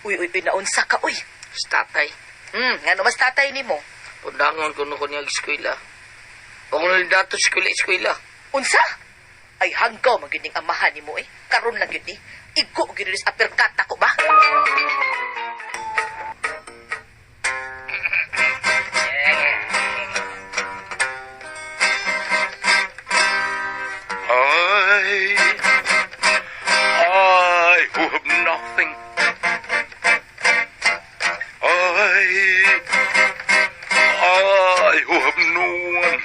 Uy, naunsa ka, uy. Tatay. Nga mas tatay ni mo. Pundangan ko na ko niya eskwela. O kung nalidato eskwela. Unsa? Ay hanggaw magining amahan ni mo Karon lang yun Igo ginis aperkata ko ba? I who have nothing. I who have no one.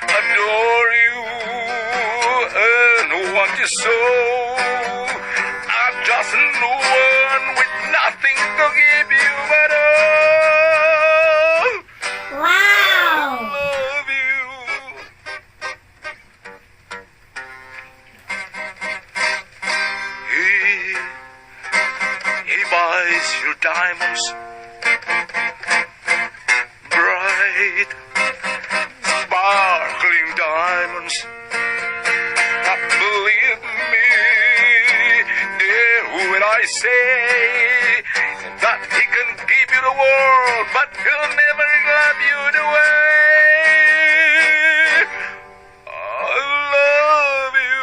Adore you and want you so. I'm just no one with nothing to give you but all. Wow! I love you. He buys your diamonds bright, sparkling diamonds. Believe me, dear, when I say that he can give you the world, but he'll never love you the way I love you.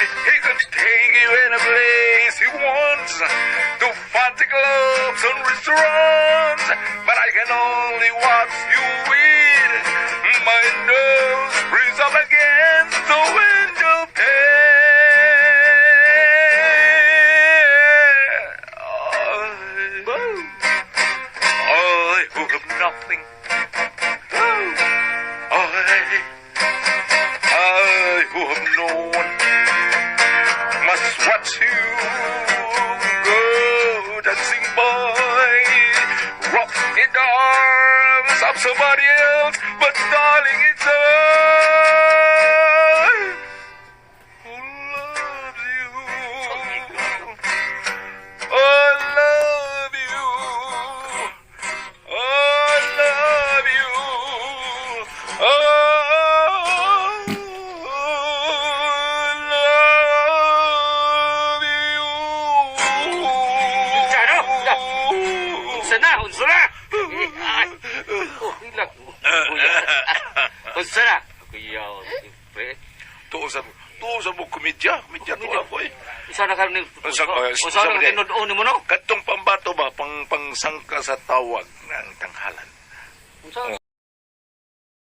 He can take you in a place he wants, to fancy clubs and restaurants, but I can only watch you with my nose raised up against the window pane. I who have nothing. I who have no one must watch you go dancing by, rock in the arms of somebody else, but darling, it's I who loves you. I love you. I love you. Unsa na? Ilang. Unsa na? Kuyaw, pre. Tuusan mo komedya to ako Isa na karon ni. Unsa Unsa na tinud-on mo no? Katong pambato ba, pangsangka sa tawag ng tanghalan. Unsa